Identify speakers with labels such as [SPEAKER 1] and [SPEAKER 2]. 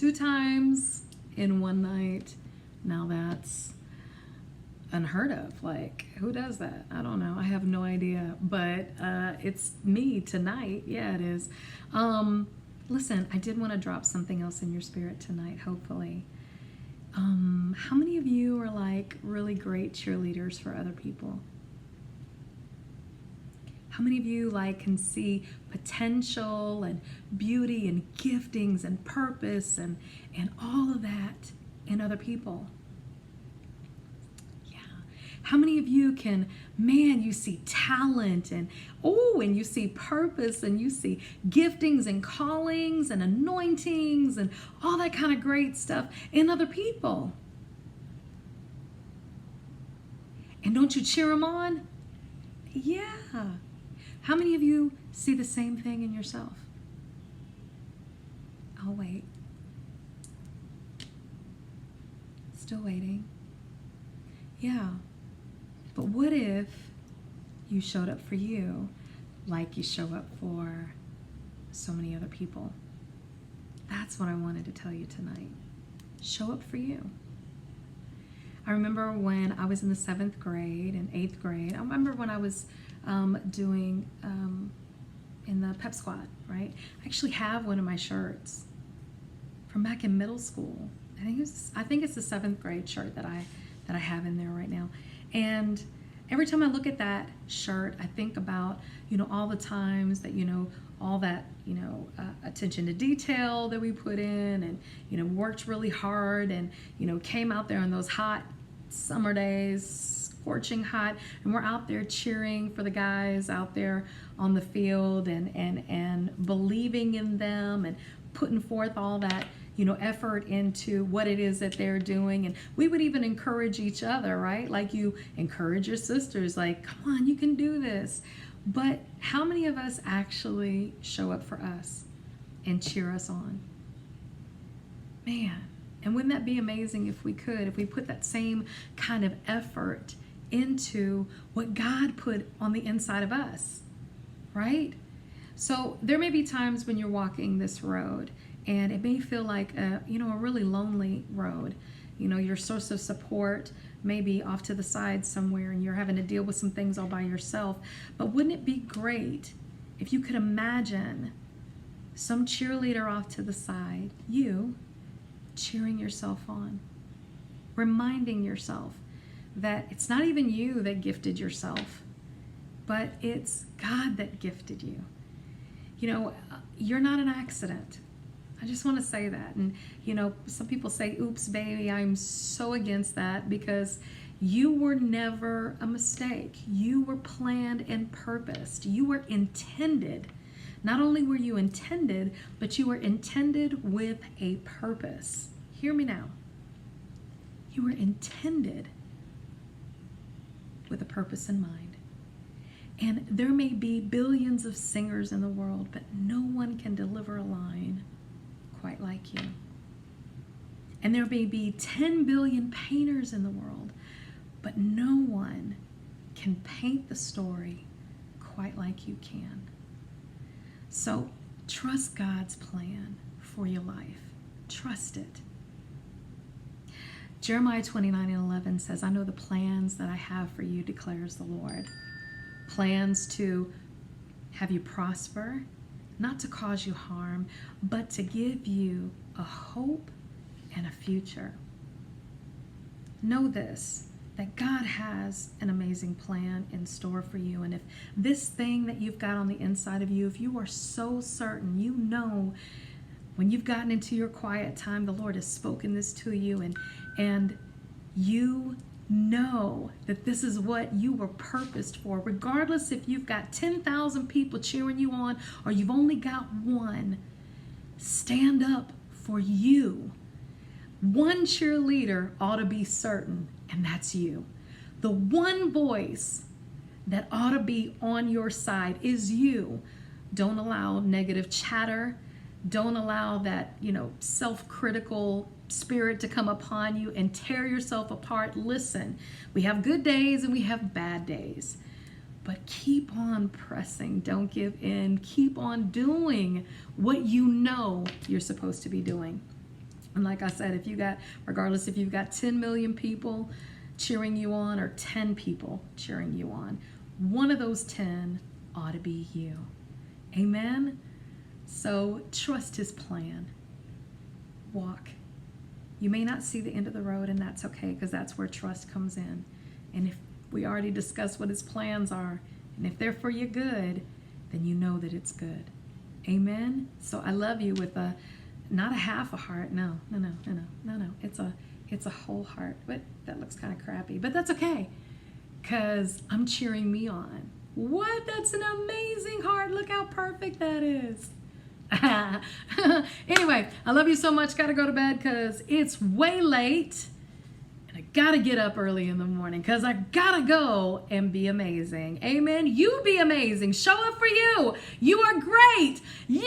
[SPEAKER 1] 2 times in one night. Now that's unheard of. Like, who does that? I don't know. I have no idea. But it's me tonight. Yeah, it is. Listen, I did want to drop something else in your spirit tonight, hopefully. How many of you are like really great cheerleaders for other people? How many of you like can see potential and beauty and giftings and purpose and all of that in other people? Yeah. How many of you can, man, you see talent and you see purpose and you see giftings and callings and anointings and all that kind of great stuff in other people? And don't you cheer them on? Yeah. How many of you see the same thing in yourself? I'll wait. Still waiting. Yeah. But what if you showed up for you like you show up for so many other people? That's what I wanted to tell you tonight. Show up for you. I remember when I was in the 7th grade and 8th grade. I remember when I was doing in the pep squad, right? I actually have one of my shirts from back in middle school. I think it's the 7th grade shirt that I have in there right now. And every time I look at that shirt, I think about, all the times that, all that, attention to detail that we put in and, worked really hard and, came out there on those hot summer days, scorching hot, and we're out there cheering for the guys out there on the field and believing in them and putting forth all that, effort into what it is that they're doing. And we would even encourage each other, right? Like you encourage your sisters, like, come on, you can do this. But how many of us actually show up for us and cheer us on? Man, and wouldn't that be amazing if we put that same kind of effort into what God put on the inside of us, right? So there may be times when you're walking this road and it may feel like a really lonely road. Your source of support may be off to the side somewhere and you're having to deal with some things all by yourself. But wouldn't it be great if you could imagine some cheerleader off to the side, you cheering yourself on, reminding yourself that it's not even you that gifted yourself, but it's God that gifted you. You're not an accident. I just want to say that. And, some people say, oops, baby, I'm so against that, because you were never a mistake. You were planned and purposed. You were intended. Not only were you intended, but you were intended with a purpose. Hear me now. You were intended with a purpose in mind. And there may be billions of singers in the world, but no one can deliver a line quite like you. And there may be 10 billion painters in the world, but no one can paint the story quite like you can. So trust God's plan for your life. Trust it. Jeremiah 29:11 says, I know the plans that I have for you, declares the Lord. Plans to have you prosper, not to cause you harm, but to give you a hope and a future. Know this, that God has an amazing plan in store for you. And if this thing that you've got on the inside of you, if you are so certain, when you've gotten into your quiet time, the Lord has spoken this to you, and you know that this is what you were purposed for, regardless if you've got 10,000 people cheering you on or you've only got one. Stand up for you. One cheerleader ought to be certain, and that's you. The one voice that ought to be on your side is you. Don't allow negative chatter. Don't allow that, self-critical spirit to come upon you and tear yourself apart. Listen, we have good days and we have bad days, but keep on pressing. Don't give in. Keep on doing what you know you're supposed to be doing. And like I said, regardless if you've got 10 million people cheering you on or 10 people cheering you on, one of those 10 ought to be you. Amen? So trust his plan. Walk. You may not see the end of the road, and that's okay, because that's where trust comes in. And if we already discussed what his plans are, and if they're for your good, then you know that it's good. Amen? So I love you with not a half a heart. No. It's a whole heart. But that looks kind of crappy. But that's okay, because I'm cheering me on. What? That's an amazing heart. Look how perfect that is. Anyway, I love you so much. Got to go to bed because it's way late. And I got to get up early in the morning because I got to go and be amazing. Amen. You be amazing. Show up for you. You are great. Yeah.